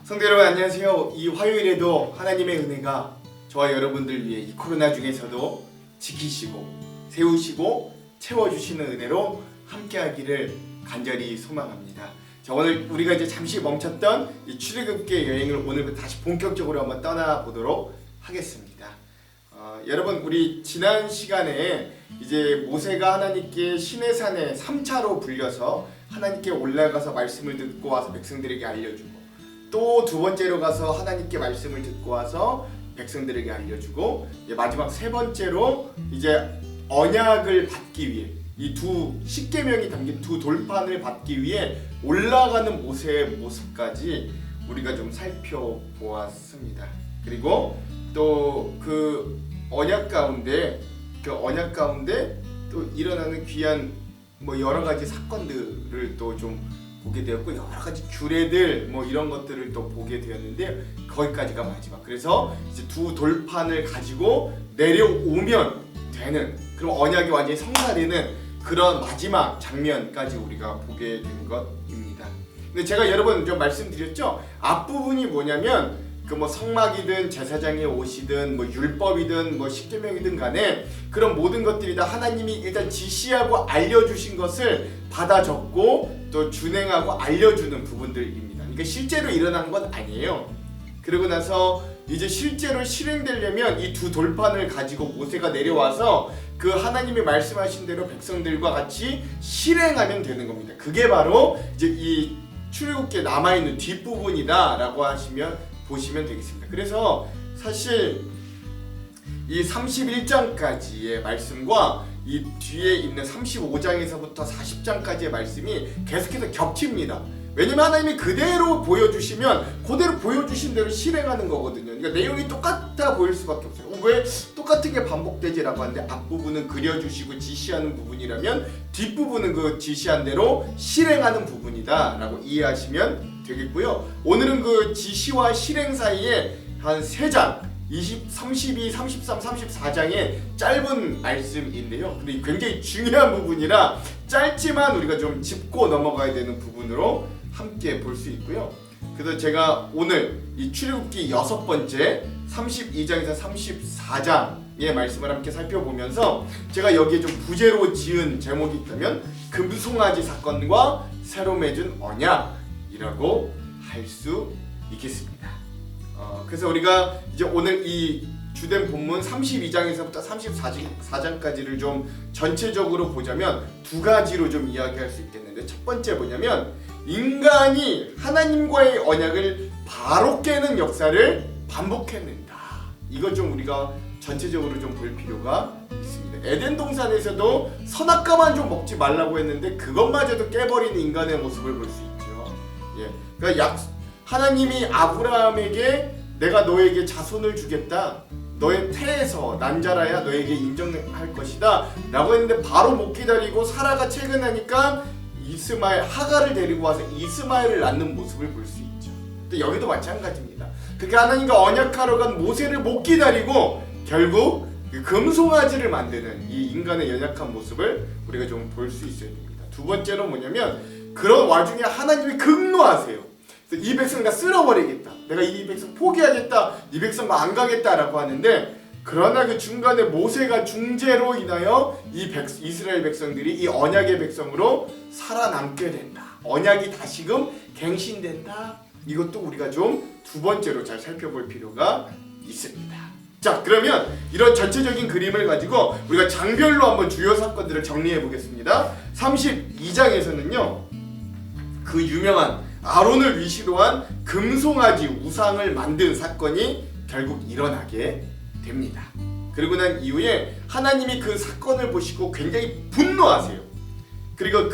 성도 여러분 안녕하세요. 이 화요일에도 하나님의 은혜가 저와 여러분들 위해 이 코로나 중에서도 지키시고 세우시고 채워주시는 은혜로 함께하기를 간절히 소망합니다. 자, 오늘 우리가 이제 잠시 멈췄던 이 출애굽기 여행을 오늘부터 다시 본격적으로 한번 떠나보도록 하겠습니다. 여러분 우리 지난 시간에 이제 모세가 하나님께 시내산에 3차로 불려서 하나님께 올라가서 말씀을 듣고 와서 백성들에게 알려주고 또 두 번째로 가서 하나님께 말씀을 듣고 와서 백성들에게 알려주고 마지막 세 번째로 이제 언약을 받기 위해 이 두 십계명이 담긴 두 돌판을 받기 위해 올라가는 모세의 모습까지 우리가 좀 살펴보았습니다. 그리고 또 그 언약 가운데 또 일어나는 귀한 여러 가지 사건들을 또 좀 보게 되었고 여러 가지 규례들 이런 것들을 또 보게 되었는데 거기까지가 마지막. 그래서 이제 두 돌판을 가지고 내려오면 되는 그럼 언약이 완전히 성사되는 그런 마지막 장면까지 우리가 보게 된 것입니다. 근데 제가 여러분 좀 말씀드렸죠. 앞부분이 뭐냐면 성막이든 제사장의 옷이든 율법이든 십계명이든 간에 그런 모든 것들이 다 하나님이 일단 지시하고 알려주신 것을 받아 적고 또 준행하고 알려주는 부분들입니다. 그러니까 실제로 일어난 건 아니에요. 그러고 나서 이제 실제로 실행되려면 이 두 돌판을 가지고 모세가 내려와서 그 하나님이 말씀하신 대로 백성들과 같이 실행하면 되는 겁니다. 그게 바로 이제 이 출애굽기에 남아있는 뒷부분이다라고 보시면 되겠습니다. 그래서 사실 이 31장까지의 말씀과 이 뒤에 있는 35장에서부터 40장까지의 말씀이 계속해서 겹칩니다. 왜냐면 하나님이 그대로 보여주시면 그대로 보여주신 대로 실행하는 거거든요. 그러니까 내용이 똑같아 보일 수밖에 없어요. 왜 똑같은 게 반복되지라고 하는데 앞부분은 그려주시고 지시하는 부분이라면 뒷부분은 그 지시한 대로 실행하는 부분이다 라고 이해하시면 되겠고요. 오늘은 그 지시와 실행 사이에 한 3장 32, 33, 34장의 짧은 말씀인데요. 근데 굉장히 중요한 부분이라 짧지만 우리가 좀 짚고 넘어가야 되는 부분으로 함께 볼 수 있고요. 그래서 제가 오늘 이 출애굽기 6번째 32장에서 34장의 말씀을 함께 살펴보면서 제가 여기에 좀 부제로 지은 제목이 있다면 금송아지 사건과 새로 맺은 언약이라고 할 수 있겠습니다. 그래서 우리가 이제 오늘 이 주된 본문 32장에서부터 34장까지를 좀 전체적으로 보자면 두 가지로 좀 이야기할 수 있겠는데 첫 번째 뭐냐면 인간이 하나님과의 언약을 바로 깨는 역사를 반복해낸다. 이걸 좀 우리가 전체적으로 좀 볼 필요가 있습니다. 에덴 동산에서도 선악과만 좀 먹지 말라고 했는데 그것마저도 깨버리는 인간의 모습을 볼 수 있죠. 그러니까 하나님이 아브라함에게 내가 너에게 자손을 주겠다. 너의 태에서 난 자라야 너에게 인정할 것이다 라고 했는데 바로 못 기다리고 사라가 채근하니까 하가를 데리고 와서 이스마엘을 낳는 모습을 볼 수 있죠. 근데 여기도 마찬가지입니다. 그렇게 하나님과 언약하러 간 모세를 못 기다리고 결국 그 금송아지를 만드는 이 인간의 연약한 모습을 우리가 좀 볼 수 있어야 됩니다. 두 번째로 뭐냐면 그런 와중에 하나님이 극노하세요. 이 백성 다 쓸어버리겠다. 내가 이 백성 포기하겠다. 이 백성 안 가겠다라고 하는데 그러나 그 중간에 모세가 중재로 인하여 이스라엘 백성들이 이 언약의 백성으로 살아남게 된다. 언약이 다시금 갱신된다. 이것도 우리가 좀 두 번째로 잘 살펴볼 필요가 있습니다. 자, 그러면 이런 전체적인 그림을 가지고 우리가 장별로 한번 주요 사건들을 정리해 보겠습니다. 32장에서는요. 그 유명한 아론을 위시로 한 금송아지 우상을 만든 사건이 결국 일어나게 됩니다. 그리고 난 이후에 하나님이 그 사건을 보시고 굉장히 분노하세요. 그리고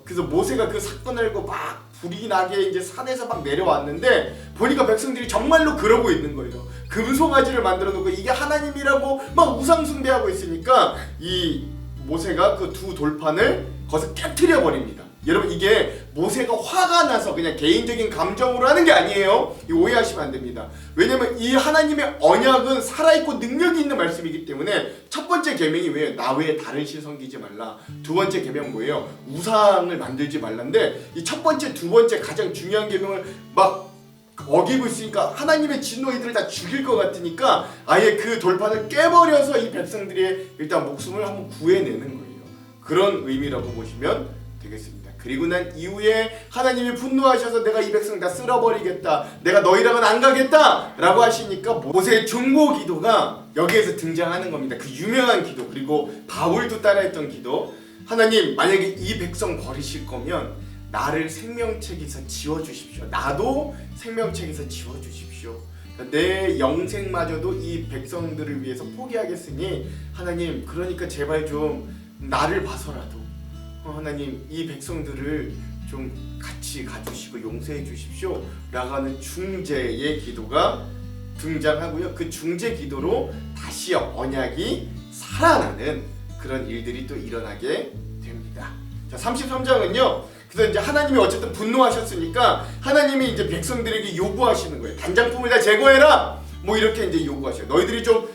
그래서 모세가 그 사건을 알고 막 불이 나게 이제 산에서 막 내려왔는데 보니까 백성들이 정말로 그러고 있는 거예요. 금송아지를 만들어 놓고 이게 하나님이라고 막 우상 숭배하고 있으니까 이 모세가 그 두 돌판을 거기서 깨트려 버립니다. 여러분 이게 모세가 화가 나서 그냥 개인적인 감정으로 하는 게 아니에요. 오해하시면 안 됩니다. 왜냐면 이 하나님의 언약은 살아있고 능력이 있는 말씀이기 때문에 첫 번째 계명이 왜요? 나 외에 다른 신 섬기지 말라. 두 번째 계명 뭐예요? 우상을 만들지 말라인데 이 첫 번째, 두 번째 가장 중요한 계명을 막 어기고 있으니까 하나님의 진노 이들을 다 죽일 것 같으니까 아예 그 돌판을 깨버려서 이 백성들의 일단 목숨을 한번 구해내는 거예요. 그런 의미라고 보시면 되겠습니다. 그리고 난 이후에 하나님이 분노하셔서 내가 이 백성 다 쓸어버리겠다, 내가 너희랑은 안 가겠다 라고 하시니까 모세의 중보 기도가 여기에서 등장하는 겁니다. 그 유명한 기도, 그리고 바울도 따라했던 기도. 하나님, 만약에 이 백성 버리실 거면 나를 생명책에서 지워주십시오. 나도 생명책에서 지워주십시오. 내 영생마저도 이 백성들을 위해서 포기하겠으니 하나님, 그러니까 제발 좀 나를 봐서라도 하나님 이 백성들을 좀 같이 가주시고 용서해 주십시오 라고 하는 중재의 기도가 등장하고요. 그 중재 기도로 다시 언약이 살아나는 그런 일들이 또 일어나게 됩니다. 자, 33장은요. 그래서 이제 하나님이 어쨌든 분노하셨으니까 하나님이 이제 백성들에게 요구하시는 거예요. 단장품을 다 제거해라. 뭐 이렇게 이제 요구하셔요. 너희들이 좀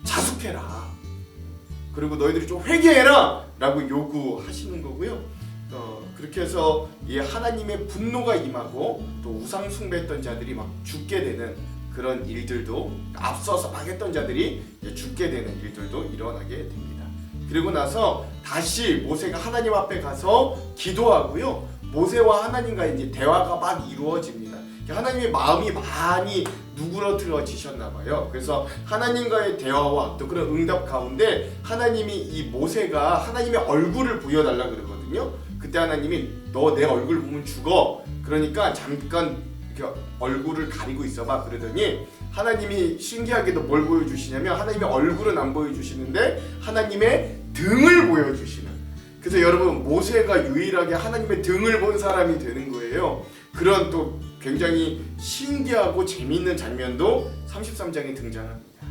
자숙해라. 그리고 너희들이 좀 회개해라 라고 요구하시는 거고요. 그렇게 해서 이 하나님의 분노가 임하고 또 우상 숭배했던 자들이 막 죽게 되는 그런 일들도, 앞서서 막 했던 자들이 죽게 되는 일들도 일어나게 됩니다. 그리고 나서 다시 모세가 하나님 앞에 가서 기도하고요. 모세와 하나님과 이제 대화가 막 이루어집니다. 하나님의 마음이 많이 누그러뜨려지셨나 봐요. 그래서 하나님과의 대화와 또 그런 응답 가운데 하나님이 이 모세가 하나님의 얼굴을 보여달라 그러거든요. 그때 하나님이 너 내 얼굴 보면 죽어. 그러니까 잠깐 이렇게 얼굴을 가리고 있어봐. 그러더니 하나님이 신기하게도 뭘 보여주시냐면 하나님의 얼굴은 안 보여주시는데 하나님의 등을 보여주시는. 그래서 여러분, 모세가 유일하게 하나님의 등을 본 사람이 되는 거예요. 그런 또 굉장히 신기하고 재미있는 장면도 33장에 등장합니다.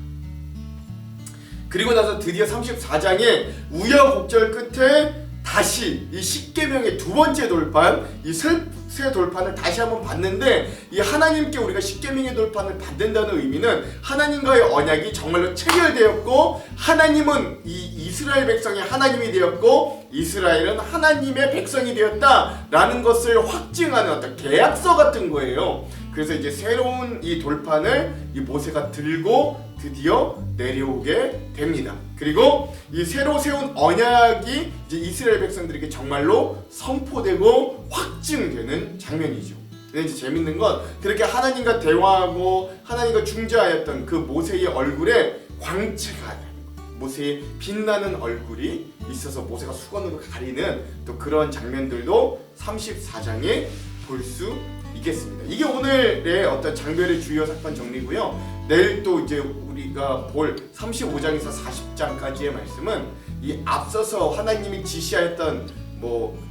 그리고 나서 드디어 34장에 우여곡절 끝에 다시 이 십계명의 두 번째 돌판, 이 새 돌판을 다시 한번 받는데, 이 하나님께 우리가 십계명의 돌판을 받는다는 의미는 하나님과의 언약이 정말로 체결되었고 하나님은 이 이스라엘 백성의 하나님이 되었고 이스라엘은 하나님의 백성이 되었다라는 것을 확증하는 어떤 계약서 같은 거예요. 그래서 이제 새로운 이 돌판을 이 모세가 들고 드디어 내려오게 됩니다. 그리고 이 새로 세운 언약이 이제 이스라엘 백성들에게 정말로 선포되고 확증되는 장면이죠. 근데 이제 재밌는 건 그렇게 하나님과 대화하고 하나님과 중재하였던 그 모세의 얼굴에 광채가 나는 거예요. 모세의 빛나는 얼굴이 있어서 모세가 수건으로 가리는 또 그런 장면들도 34장에 볼 수 있겠습니다. 이게 오늘의 어떤 장별의 주요 사건 정리고요. 내일 또 이제 우리가 볼 35장에서 40장까지의 말씀은 이 앞서서 하나님이 지시하였던 뭐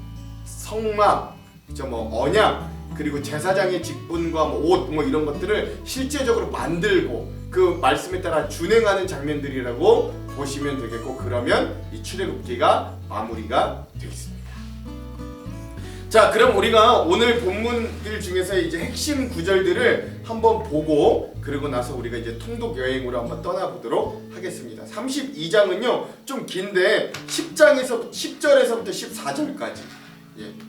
성막, 뭐 언약, 그리고 제사장의 직분과 옷 이런 것들을 실제적으로 만들고 그 말씀에 따라 준행하는 장면들이라고 보시면 되겠고, 그러면 이 출애굽기가 마무리가 되겠습니다. 자, 그럼 우리가 오늘 본문들 중에서 이제 핵심 구절들을 한번 보고 그리고 나서 우리가 이제 통독 여행으로 한번 떠나보도록 하겠습니다. 32장은요 좀 긴데 10절에서부터 14절까지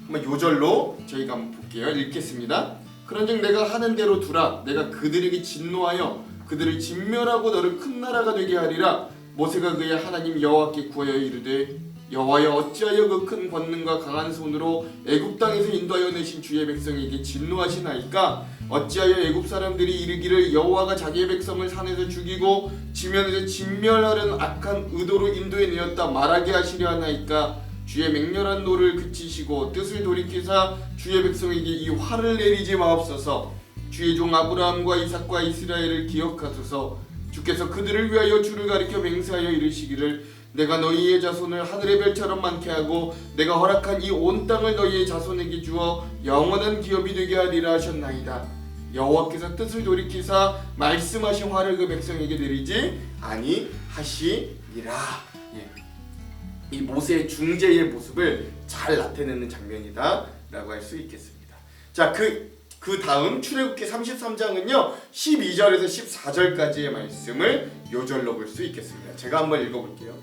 한번 요절로 저희가 한번 볼게요. 읽겠습니다. 그런즉 내가 하는 대로 두라. 내가 그들에게 진노하여 그들을 진멸하고 너를 큰 나라가 되게 하리라. 모세가 그의 하나님 여호와께 구하여 이르되 여호와여, 어찌하여 그 큰 권능과 강한 손으로 애굽 땅에서 인도하여 내신 주의 백성에게 진노하시나이까? 어찌하여 애굽 사람들이 이르기를 여호와가 자기의 백성을 산에서 죽이고 지면에서 진멸하려는 악한 의도로 인도해 내었다 말하게 하시려 하나이까? 주의 맹렬한 노를 그치시고 뜻을 돌이키사 주의 백성에게 이 화를 내리지 마옵소서. 주의 종 아브라함과 이삭과 이스라엘을 기억하소서. 주께서 그들을 위하여 주를 가리켜 맹세하여 이르시기를 내가 너희의 자손을 하늘의 별처럼 많게 하고 내가 허락한 이 온 땅을 너희의 자손에게 주어 영원한 기업이 되게 하리라 하셨나이다. 여호와께서 뜻을 돌이키사 말씀하신 화를 그 백성에게 내리지 아니하시리라. 이 모세의 중재의 모습을 잘 나타내는 장면이다 라고 할 수 있겠습니다. 자, 그 다음 출애굽기 33장은요 12절에서 14절까지의 말씀을 요절로 볼 수 있겠습니다. 제가 한번 읽어볼게요.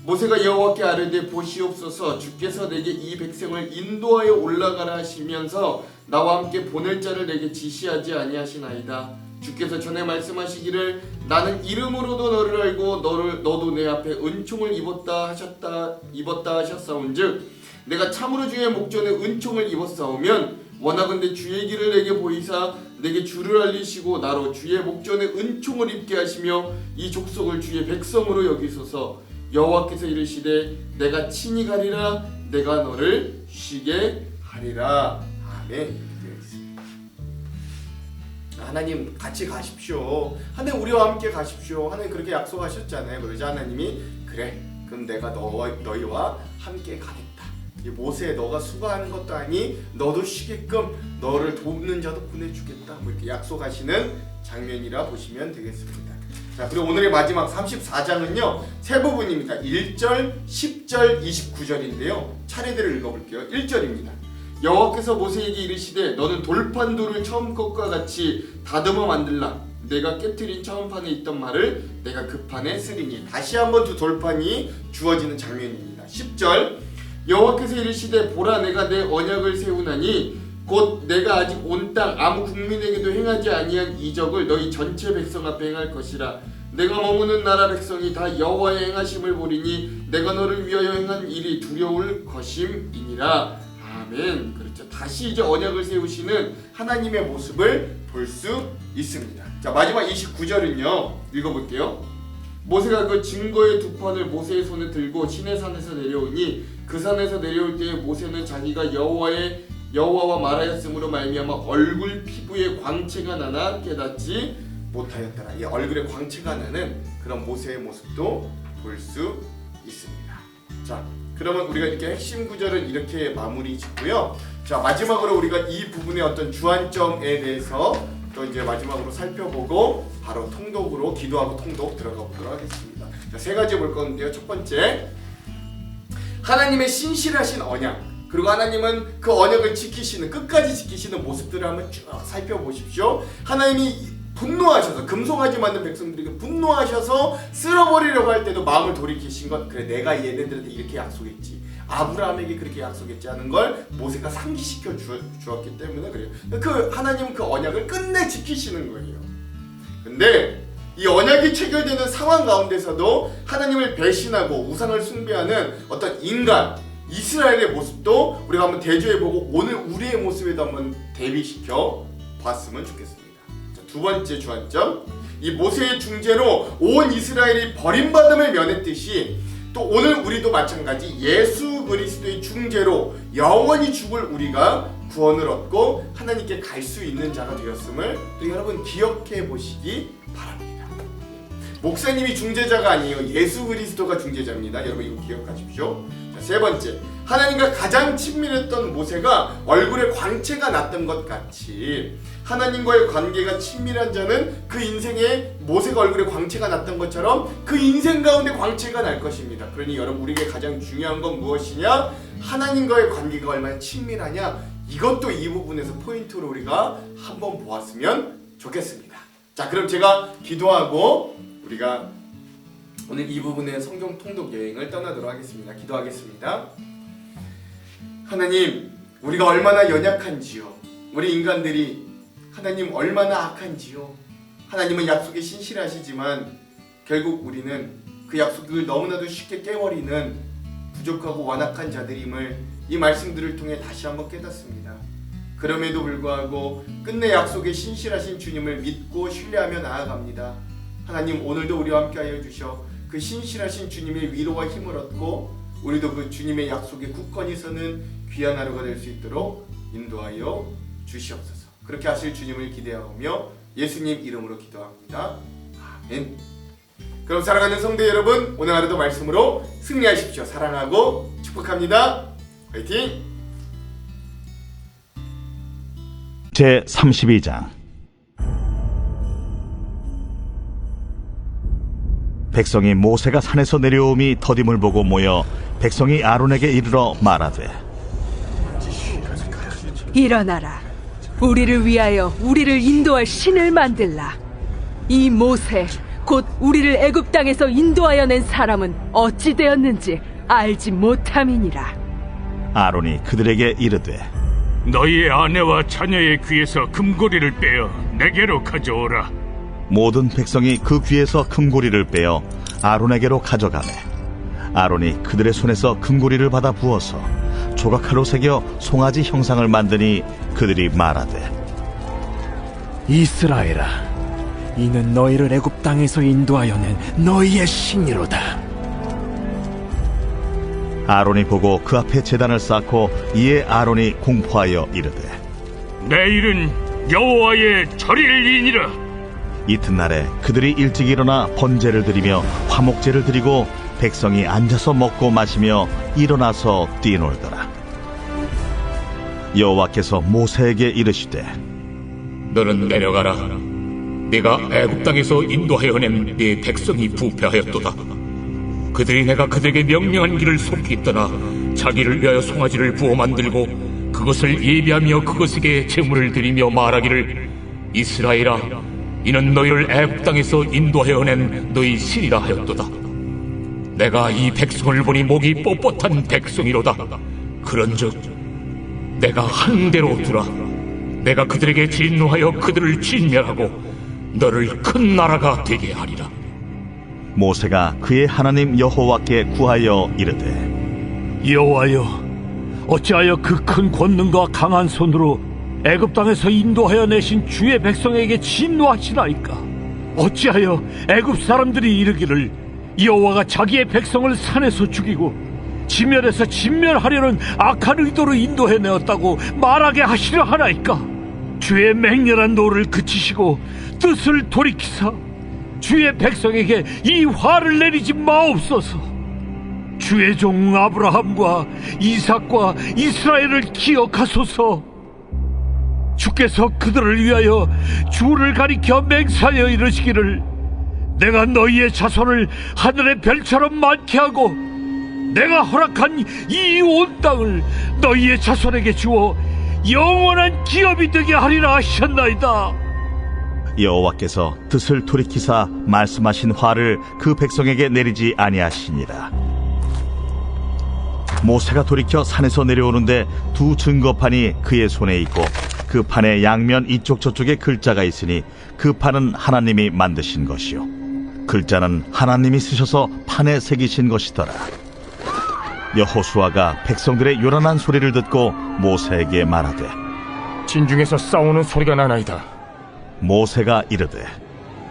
모세가 여호와께 아뢰되 보시옵소서 주께서 내게 이 백성을 인도하여 올라가라 하시면서 나와 함께 보낼 자를 내게 지시하지 아니하시나이다. 주께서 전에 말씀하시기를 나는 이름으로도 너를 알고 너도 내 앞에 은총을 입었다 하셨사온즉 내가 참으로 주의 목전에 은총을 입었사오면 원하건대 주의 길을 내게 보이사 내게 주를 알리시고 나로 주의 목전에 은총을 입게 하시며 이 족속을 주의 백성으로 여기소서. 여호와께서 이르시되 내가 친히 가리라 내가 너를 쉬게 하리라. 아멘. 하나님 같이 가십시오. 하나님 우리와 함께 가십시오. 하나님 그렇게 약속하셨잖아요. 그러자 하나님이 그래 그럼 내가 너희와 함께 가겠다. 이 모세 너가 수고하는 것도 아니 너도 쉬게끔 너를 돕는 자도 보내주겠다. 뭐 이렇게 약속하시는 장면이라 보시면 되겠습니다. 자, 그리고 오늘의 마지막 34장은요 세 부분입니다. 1절, 10절, 29절인데요 차례대로 읽어볼게요. 1절입니다. 여호와께서 모세에게 이르시되 너는 돌판돌을 처음 것과 같이 다듬어 만들라. 내가 깨트린 처음 판에 있던 말을 내가 그 판에 쓰리니. 다시 한번 두 돌판이 주어지는 장면입니다. 10절 여호와께서 이르시되 보라 내가 내 언약을 세우나니 곧 내가 아직 온 땅 아무 국민에게도 행하지 아니한 이적을 너희 전체 백성 앞에 행할 것이라. 내가 머무는 나라 백성이 다 여호와의 행하심을 보리니 내가 너를 위하여 행한 일이 두려울 것임이니라. 아멘. 그렇죠. 다시 이제 언약을 세우시는 하나님의 모습을 볼 수 있습니다. 자, 마지막 29절은요 읽어볼게요. 모세가 그 증거의 두 판을 모세의 손에 들고 시내산에서 내려오니 그 산에서 내려올 때에 모세는 자기가 여호와와 말하였으므로 말미암아 얼굴 피부에 광채가 나나 깨닫지 못하였더라. 이 얼굴에 광채가 나는 그런 모세의 모습도 볼 수 있습니다. 자, 그러면 우리가 이렇게 핵심 구절은 이렇게 마무리 짓고요. 자, 마지막으로 우리가 이 부분의 어떤 주안점에 대해서 또 이제 마지막으로 살펴보고 바로 통독으로 기도하고 통독 들어가 보도록 하겠습니다. 자, 세 가지 볼 건데요. 첫 번째, 하나님의 신실하신 언약, 그리고 하나님은 그 언약을 지키시는 끝까지 지키시는 모습들을 한번 쭉 살펴보십시오. 하나님이 분노하셔서 금송아지 만든 백성들에게 분노하셔서 쓸어버리려고 할 때도 마음을 돌이키신 것, 그래 내가 얘네들한테 이렇게 약속했지, 아브라함에게 그렇게 약속했지 하는 걸 모세가 상기시켜 주었기 때문에 그래요. 그 하나님은 그 언약을 끝내 지키시는 거예요. 근데 이 언약이 체결되는 상황 가운데서도 하나님을 배신하고 우상을 숭배하는 어떤 인간 이스라엘의 모습도 우리가 한번 대조해보고 오늘 우리의 모습에도 한번 대비시켜 봤으면 좋겠습니다. 두 번째 주안점, 이 모세의 중재로 온 이스라엘이 버림받음을 면했듯이 또 오늘 우리도 마찬가지 예수 그리스도의 중재로 영원히 죽을 우리가 구원을 얻고 하나님께 갈 수 있는 자가 되었음을 여러분 기억해 보시기 바랍니다. 목사님이 중재자가 아니에요. 예수 그리스도가 중재자입니다. 여러분 이거 기억하십시오. 자, 세 번째, 하나님과 가장 친밀했던 모세가 얼굴에 광채가 났던 것 같이 하나님과의 관계가 친밀한 자는 그 인생에 모세가 얼굴에 광채가 났던 것처럼 그 인생 가운데 광채가 날 것입니다. 그러니 여러분 우리에게 가장 중요한 건 무엇이냐? 하나님과의 관계가 얼마나 친밀하냐? 이것도 이 부분에서 포인트로 우리가 한번 보았으면 좋겠습니다. 자, 그럼 제가 기도하고 우리가 오늘 이 부분의 성경 통독 여행을 떠나도록 하겠습니다. 기도하겠습니다. 하나님, 우리가 얼마나 연약한지요. 우리 인간들이 하나님 얼마나 악한지요. 하나님은 약속에 신실하시지만 결국 우리는 그 약속을 너무나도 쉽게 깨버리는 부족하고 완악한 자들임을 이 말씀들을 통해 다시 한번 깨닫습니다. 그럼에도 불구하고 끝내 약속에 신실하신 주님을 믿고 신뢰하며 나아갑니다. 하나님, 오늘도 우리와 함께하여 주셔 그 신실하신 주님의 위로와 힘을 얻고 우리도 그 주님의 약속에 굳건히 서는 귀한 하루가 될 수 있도록 인도하여 주시옵소서. 그렇게 하실 주님을 기대하며 예수님 이름으로 기도합니다. 아멘. 그럼 사랑하는 성도 여러분, 오늘 하루도 말씀으로 승리하십시오. 사랑하고 축복합니다. 화이팅! 제32장 백성이 모세가 산에서 내려옴이 더딤을 보고 모여 백성이 아론에게 이르러 말하되 일어나라. 우리를 위하여 우리를 인도할 신을 만들라. 이 모세 곧 우리를 애굽 땅에서 인도하여 낸 사람은 어찌 되었는지 알지 못함이니라. 아론이 그들에게 이르되 너희의 아내와 자녀의 귀에서 금고리를 빼어 내게로 가져오라. 모든 백성이 그 귀에서 금고리를 빼어 아론에게로 가져가매 아론이 그들의 손에서 금고리를 받아 부어서 조각칼로 새겨 송아지 형상을 만드니 그들이 말하되 이스라엘아, 이는 너희를 애굽 땅에서 인도하여 낸 너희의 신이로다. 아론이 보고 그 앞에 제단을 쌓고 이에 아론이 공포하여 이르되 내일은 여호와의 절일이니라. 이튿날에 그들이 일찍 일어나 번제를 드리며 화목제를 드리고 백성이 앉아서 먹고 마시며 일어나서 뛰놀더라. 여호와께서 모세에게 이르시되 너는 내려가라. 네가 애굽 땅에서 인도하여 낸 네 백성이 부패하였도다. 그들이 내가 그들에게 명령한 길을 속히 떠나 자기를 위하여 송아지를 부어 만들고 그것을 예비하며 그것에게 제물을 드리며 말하기를 이스라엘아, 이는 너희를 애굽 땅에서 인도하여 낸 너희 신이라 하였도다. 내가 이 백성을 보니 목이 뻣뻣한 백성이로다. 그런즉 내가 한 대로 두라. 내가 그들에게 진노하여 그들을 진멸하고 너를 큰 나라가 되게 하리라. 모세가 그의 하나님 여호와께 구하여 이르되 여호와여, 어찌하여 그 큰 권능과 강한 손으로 애굽 땅에서 인도하여 내신 주의 백성에게 진노하시나이까? 어찌하여 애굽 사람들이 이르기를 여호와가 자기의 백성을 산에서 죽이고 지면에서 진멸하려는 악한 의도로 인도해 내었다고 말하게 하시려 하나이까? 주의 맹렬한 노를 그치시고 뜻을 돌이키사 주의 백성에게 이 화를 내리지 마옵소서. 주의 종 아브라함과 이삭과 이스라엘을 기억하소서. 주께서 그들을 위하여 주를 가리켜 맹세하여 이르시기를 내가 너희의 자손을 하늘의 별처럼 많게 하고 내가 허락한 이 온 땅을 너희의 자손에게 주어 영원한 기업이 되게 하리라 하셨나이다. 여호와께서 뜻을 돌이키사 말씀하신 화를 그 백성에게 내리지 아니하시니라. 모세가 돌이켜 산에서 내려오는데 두 증거판이 그의 손에 있고 그 판의 양면 이쪽 저쪽에 글자가 있으니 그 판은 하나님이 만드신 것이요 글자는 하나님이 쓰셔서 판에 새기신 것이더라. 여호수아가 백성들의 요란한 소리를 듣고 모세에게 말하되 진중에서 싸우는 소리가 나나이다. 모세가 이르되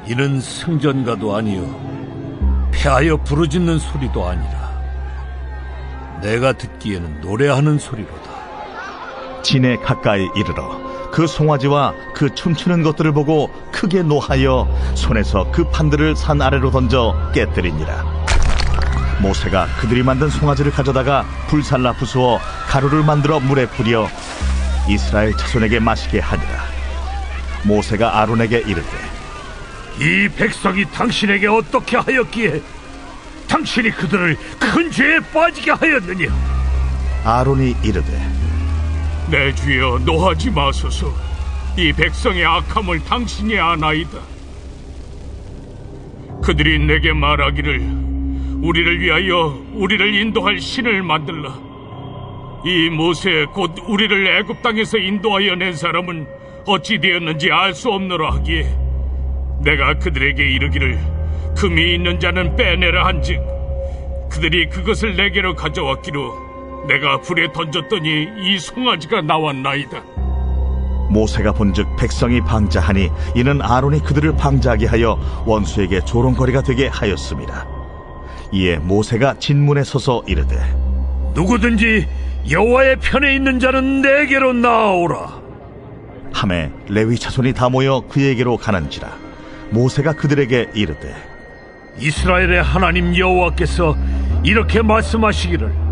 이는 승전가도 아니요 패하여 부르짖는 소리도 아니라 내가 듣기에는 노래하는 소리로다. 진에 가까이 이르러 그 송아지와 그 춤추는 것들을 보고 크게 노하여 손에서 그 판들을 산 아래로 던져 깨뜨리니라. 모세가 그들이 만든 송아지를 가져다가 불살라 부수어 가루를 만들어 물에 뿌려 이스라엘 자손에게 마시게 하니라. 모세가 아론에게 이르되 이 백성이 당신에게 어떻게 하였기에 당신이 그들을 큰 죄에 빠지게 하였느냐? 아론이 이르되 내 주여, 노하지 마소서. 이 백성의 악함을 당신이 아나이다. 그들이 내게 말하기를 우리를 위하여 우리를 인도할 신을 만들라. 이 모세 곧 우리를 애굽 땅에서 인도하여 낸 사람은 어찌 되었는지 알 수 없노라 하기에 내가 그들에게 이르기를 금이 있는 자는 빼내라 한즉 그들이 그것을 내게로 가져왔기로 내가 불에 던졌더니 이 송아지가 나왔나이다. 모세가 본즉 백성이 방자하니 이는 아론이 그들을 방자하게 하여 원수에게 조롱거리가 되게 하였습니다. 이에 모세가 진문에 서서 이르되 누구든지 여호와의 편에 있는 자는 내게로 나아오라. 하매 레위 자손이 다 모여 그에게로 가는지라. 모세가 그들에게 이르되 이스라엘의 하나님 여호와께서 이렇게 말씀하시기를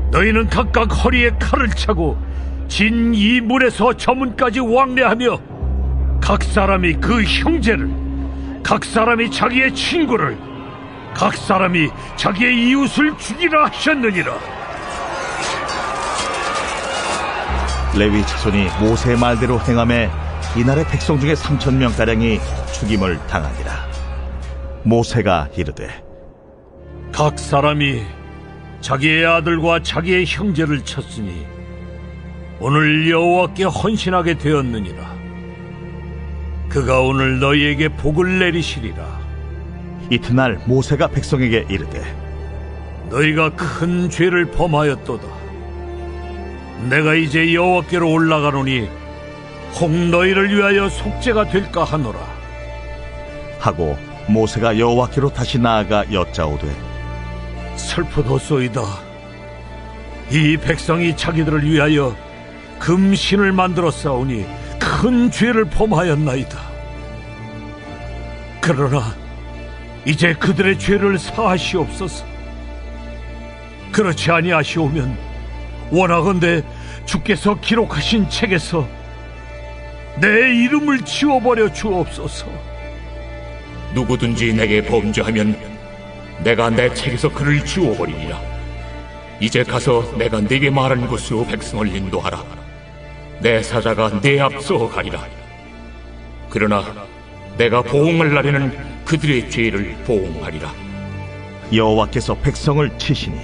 너희는 각각 허리에 칼을 차고 진 이 문에서 저 문까지 왕래하며 각 사람이 그 형제를, 각 사람이 자기의 친구를, 각 사람이 자기의 이웃을 죽이라 하셨느니라. 레위 자손이 모세의 말대로 행하매 이날의 백성 중에 3,000명가량이 죽임을 당하니라. 모세가 이르되 각 사람이 자기의 아들과 자기의 형제를 쳤으니 오늘 여호와께 헌신하게 되었느니라. 그가 오늘 너희에게 복을 내리시리라. 이튿날 모세가 백성에게 이르되 너희가 큰 죄를 범하였도다. 내가 이제 여호와께로 올라가노니 혹 너희를 위하여 속죄가 될까 하노라. 하고 모세가 여호와께로 다시 나아가 여짜오되 슬프도소이다. 이 백성이 자기들을 위하여 금신을 만들어 싸우니 큰 죄를 범하였나이다. 그러나 이제 그들의 죄를 사하시옵소서. 그렇지 아니하시오면 원하건대 주께서 기록하신 책에서 내 이름을 지워버려 주옵소서. 누구든지 내게 범죄하면 내가 내 책에서 그를 지워버리리라. 이제 가서 내가 네게 말한 곳으로 백성을 인도하라. 내 사자가 네 앞서 가리라. 그러나 내가 보응할 날에는 그들의 죄를 보응하리라. 여호와께서 백성을 치시니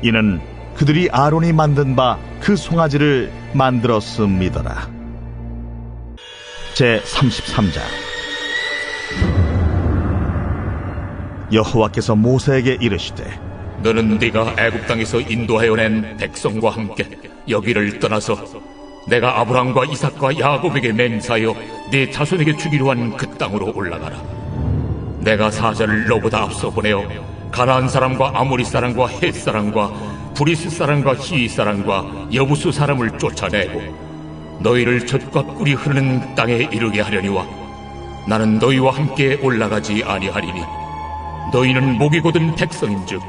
이는 그들이 아론이 만든 바 그 송아지를 만들었음이더라. 제 33장. 여호와께서 모세에게 이르시되 너는 네가 애굽 땅에서 인도하여 낸 백성과 함께 여기를 떠나서 내가 아브라함과 이삭과 야곱에게 맹세하여 네 자손에게 주기로 한 그 땅으로 올라가라. 내가 사자를 너보다 앞서 보내어 가나안 사람과 아모리 사람과 헷 사람과 브리스 사람과 히위 사람과 여부수 사람을 쫓아내고 너희를 젖과 꿀이 흐르는 땅에 이르게 하려니와 나는 너희와 함께 올라가지 아니하리니 너희는 목이 곧은 백성인즉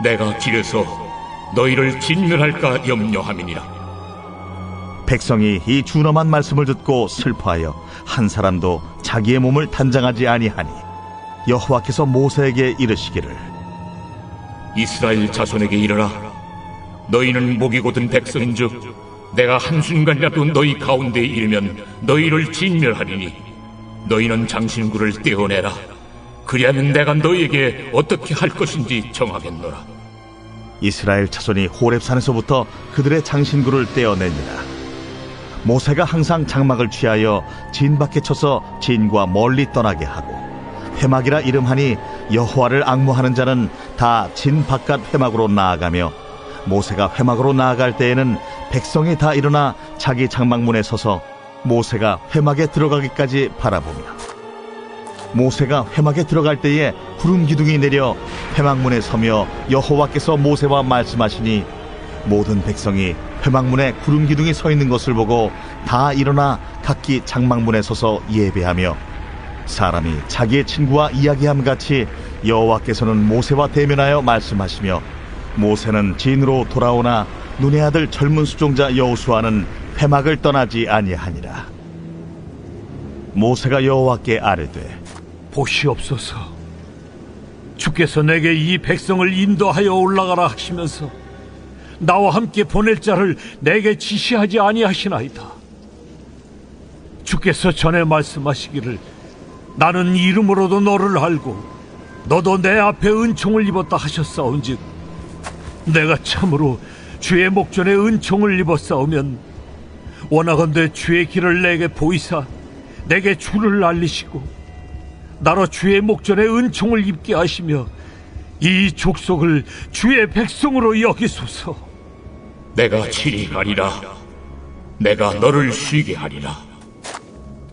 내가 길에서 너희를 진멸할까 염려함이니라. 백성이 이 준엄한 말씀을 듣고 슬퍼하여 한 사람도 자기의 몸을 단장하지 아니하니 여호와께서 모세에게 이르시기를 이스라엘 자손에게 이르라. 너희는 목이 곧은 백성인즉 내가 한순간이라도 너희 가운데에 이르면 너희를 진멸하리니 너희는 장신구를 떼어내라. 그리하면 내가 너희에게 어떻게 할 것인지 정하겠노라. 이스라엘 자손이 호렙산에서부터 그들의 장신구를 떼어내니라. 모세가 항상 장막을 취하여 진 밖에 쳐서 진과 멀리 떠나게 하고 회막이라 이름하니 여호와를 앙모하는 자는 다 진 바깥 회막으로 나아가며 모세가 회막으로 나아갈 때에는 백성이 다 일어나 자기 장막문에 서서 모세가 회막에 들어가기까지 바라보며 모세가 회막에 들어갈 때에 구름 기둥이 내려 회막문에 서며 여호와께서 모세와 말씀하시니 모든 백성이 회막문에 구름 기둥이 서 있는 것을 보고 다 일어나 각기 장막문에 서서 예배하며 사람이 자기의 친구와 이야기함 같이 여호와께서는 모세와 대면하여 말씀하시며 모세는 진으로 돌아오나 눈의 아들 젊은 수종자 여호수아는 회막을 떠나지 아니하니라. 모세가 여호와께 아뢰되 보시옵소서. 주께서 내게 이 백성을 인도하여 올라가라 하시면서 나와 함께 보낼 자를 내게 지시하지 아니하시나이다. 주께서 전에 말씀하시기를 나는 이름으로도 너를 알고 너도 내 앞에 은총을 입었다 하셨사온즉 내가 참으로 주의 목전에 은총을 입었사오면 원하건대 주의 길을 내게 보이사 내게 주를 알리시고 나로 주의 목전에 은총을 입게 하시며 이 족속을 주의 백성으로 여기소서. 내가 친히 가리라. 내가 너를 쉬게 하리라.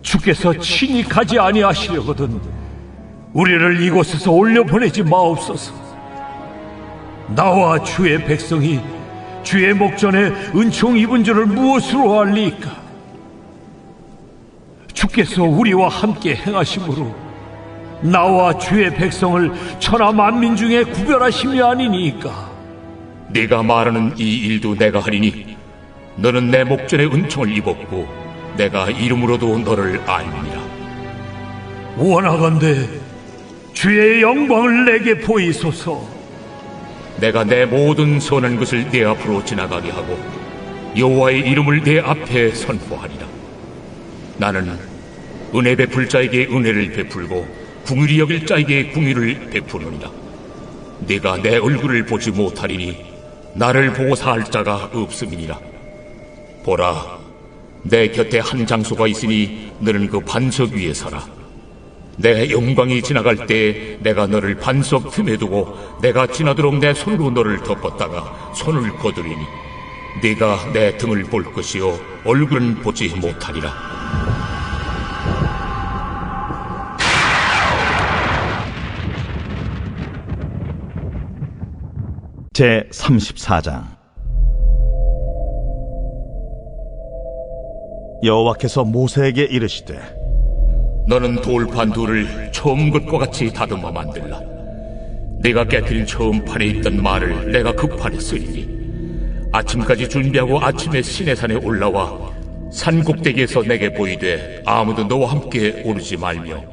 주께서 친히 가지 아니하시려거든 우리를 이곳에서 올려보내지 마옵소서. 나와 주의 백성이 주의 목전에 은총 입은 줄을 무엇으로 알리까? 주께서 우리와 함께 행하심으로 나와 주의 백성을 천하 만민 중에 구별하심이 아니니까. 네가 말하는 이 일도 내가 하리니 너는 내 목전에 은총을 입었고 내가 이름으로도 너를 알리라. 원하건대 주의 영광을 내게 보이소서. 내가 내 모든 선한 것을 네 앞으로 지나가게 하고 여호와의 이름을 네 앞에 선포하리라. 나는 은혜 베풀 자에게 은혜를 베풀고 궁휼히 여길 자에게 궁휼을 베푸느니라. 네가 내 얼굴을 보지 못하리니 나를 보고 살 자가 없음이니라. 보라, 내 곁에 한 장소가 있으니 너는 그 반석 위에 서라. 내 영광이 지나갈 때 내가 너를 반석 틈에 두고 내가 지나도록 내 손으로 너를 덮었다가 손을 거두리니 네가 내 등을 볼 것이요 얼굴은 보지 못하리라. 제 34장. 여호와께서 모세에게 이르시되 너는 돌판 둘을 처음 것과 같이 다듬어 만들라. 네가 깨뜨린 처음 판에 있던 말을 내가 그 판에 쓰리니 아침까지 준비하고 아침에 시내산에 올라와 산 꼭대기에서 내게 보이되 아무도 너와 함께 오르지 말며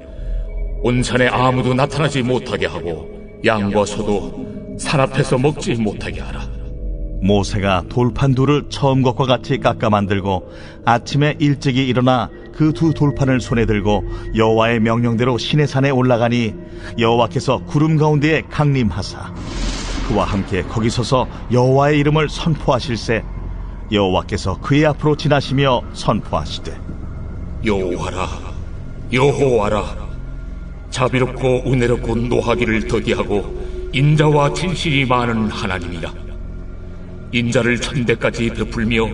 온 산에 아무도 나타나지 못하게 하고 양과 소도 산 앞에서 먹지 못하게 하라. 모세가 돌판 둘을 처음 것과 같이 깎아 만들고 아침에 일찍이 일어나 그 두 돌판을 손에 들고 여호와의 명령대로 시내산에 올라가니 여호와께서 구름 가운데에 강림하사 그와 함께 거기 서서 여호와의 이름을 선포하실세 여호와께서 그의 앞으로 지나시며 선포하시되 여호와라, 여호와라, 자비롭고 은혜롭고 노하기를 더디하고 인자와 진실이 많은 하나님이라. 인자를 천대까지 베풀며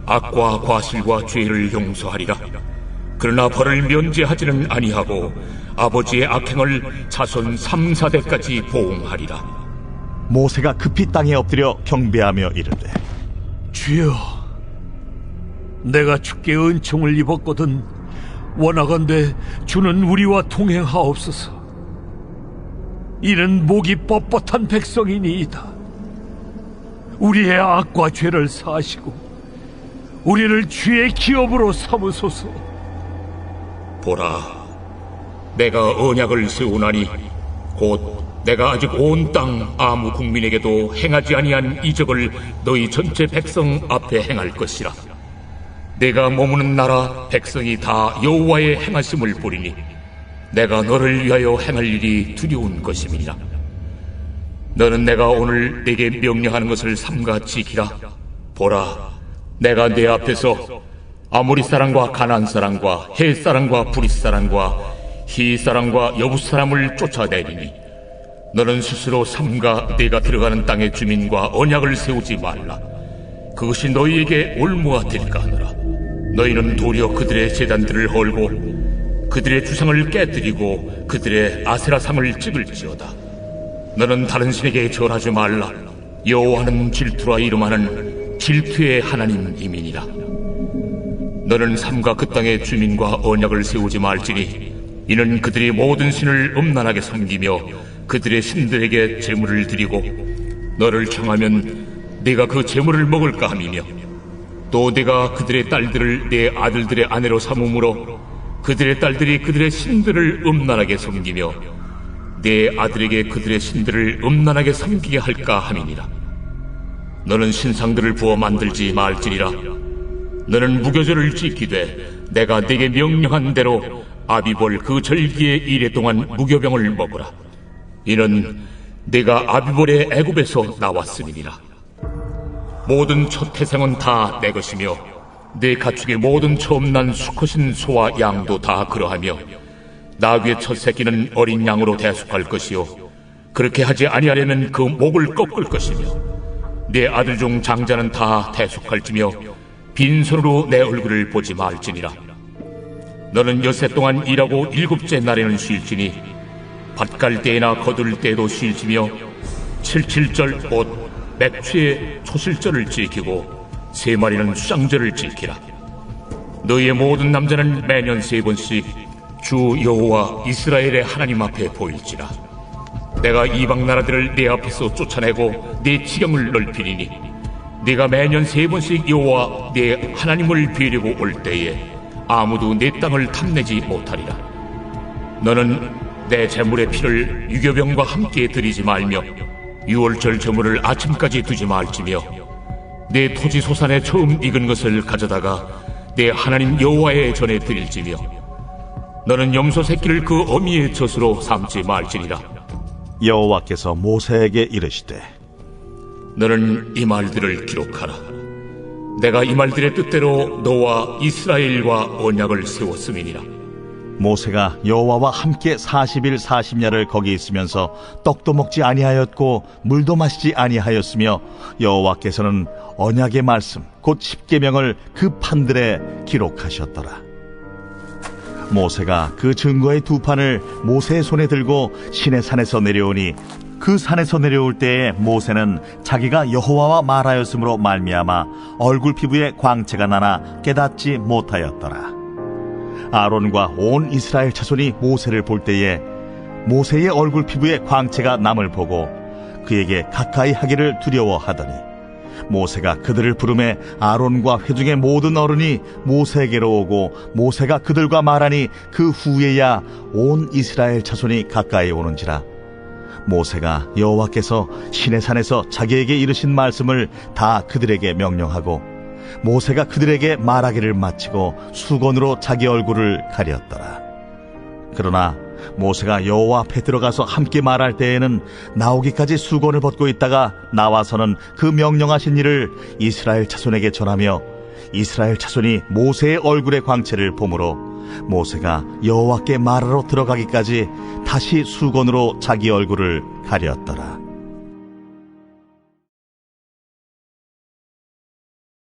악과 과실과 죄를 용서하리라. 그러나 벌을 면제하지는 아니하고 아버지의 악행을 자손 3, 4대까지 보응하리라. 모세가 급히 땅에 엎드려 경배하며 이르되 주여, 내가 주께 은총을 입었거든 원하건대 주는 우리와 동행하옵소서. 이는 목이 뻣뻣한 백성이니이다. 우리의 악과 죄를 사하시고 우리를 주의 기업으로 삼으소서. 보라, 내가 언약을 세우나니 곧 내가 아직 온 땅 아무 국민에게도 행하지 아니한 이적을 너희 전체 백성 앞에 행할 것이라. 내가 머무는 나라 백성이 다 여호와의 행하심을 보리니 내가 너를 위하여 행할 일이 두려운 것임이니라. 너는 내가 오늘 네게 명령하는 것을 삼가 지키라. 보라, 내가 네 앞에서 아모리 사람과 가나안 사람과 헷 사람과 브릿 사람과 히 사람과 여부 사람을 쫓아내리니 너는 스스로 삼가 네가 들어가는 땅의 주민과 언약을 세우지 말라. 그것이 너희에게 올무가 될까 하노라. 너희는 도리어 그들의 제단들을 헐고 그들의 주상을 깨뜨리고 그들의 아세라상을 찍을지어다. 너는 다른 신에게 절하지 말라. 여호와는 질투라 이름하는 질투의 하나님이니라. 너는 삼가 그 땅의 주민과 언약을 세우지 말지니 이는 그들이 모든 신을 음란하게 섬기며 그들의 신들에게 제물을 드리고 너를 청하면 네가 그 제물을 먹을까 함이며 또 네가 그들의 딸들을 네 아들들의 아내로 삼음으로 그들의 딸들이 그들의 신들을 음란하게 섬기며 네 아들에게 그들의 신들을 음란하게 섬기게 할까 함이니라. 너는 신상들을 부어 만들지 말지니라. 너는 무교절을 지키되 내가 네게 명령한 대로 아비볼 그 절기의 이래 동안 무교병을 먹으라. 이는 네가 아비볼의 애굽에서 나왔음이니라. 모든 첫 태생은 다 내 것이며 네 가축의 모든 처음 난 수컷인 소와 양도 다 그러하며 나귀의 첫 새끼는 어린 양으로 대속할 것이요 그렇게 하지 아니하려면 그 목을 꺾을 것이며 네 아들 중 장자는 다 대속할지며 빈손으로 내 얼굴을 보지 말지니라. 너는 엿새 동안 일하고 일곱째 날에는 쉴지니 밭갈 때나 거둘 때에도 쉴지며 칠칠절 곧 맥추의 초실절을 지키고 3마리는 수장절을 지키라. 너희의 모든 남자는 매년 3번씩 주 여호와 이스라엘의 하나님 앞에 보일지라. 내가 이방 나라들을 네 앞에서 쫓아내고 네 지경을 넓히리니 네가 매년 3번씩 여호와 네 하나님을 뵈려고 올 때에 아무도 네 땅을 탐내지 못하리라. 너는 내 제물의 피를 유교병과 함께 드리지 말며 유월절 제물을 아침까지 두지 말지며 내 토지 소산에 처음 익은 것을 가져다가 내 하나님 여호와의 전에 드릴지며 너는 염소 새끼를 그 어미의 젖으로 삼지 말지니라. 여호와께서 모세에게 이르시되 너는 이 말들을 기록하라. 내가 이 말들의 뜻대로 너와 이스라엘과 언약을 세웠음이니라. 모세가 여호와와 함께 40일 40야를 거기 있으면서 떡도 먹지 아니하였고 물도 마시지 아니하였으며 여호와께서는 언약의 말씀 곧 십계명을 그 판들에 기록하셨더라. 모세가 그 증거의 두 판을 모세의 손에 들고 시내산에서 내려오니 그 산에서 내려올 때에 모세는 자기가 여호와와 말하였으므로 말미암아 얼굴 피부에 광채가 나나 깨닫지 못하였더라. 아론과 온 이스라엘 자손이 모세를 볼 때에 모세의 얼굴 피부에 광채가 남을 보고 그에게 가까이 하기를 두려워하더니 모세가 그들을 부르매 아론과 회중의 모든 어른이 모세에게로 오고 모세가 그들과 말하니 그 후에야 온 이스라엘 자손이 가까이 오는지라. 모세가 여호와께서 시내산에서 자기에게 이르신 말씀을 다 그들에게 명령하고 모세가 그들에게 말하기를 마치고 수건으로 자기 얼굴을 가렸더라. 그러나 모세가 여호와 앞에 들어가서 함께 말할 때에는 나오기까지 수건을 벗고 있다가 나와서는 그 명령하신 일을 이스라엘 자손에게 전하며 이스라엘 자손이 모세의 얼굴의 광채를 보므로 모세가 여호와께 말하러 들어가기까지 다시 수건으로 자기 얼굴을 가렸더라.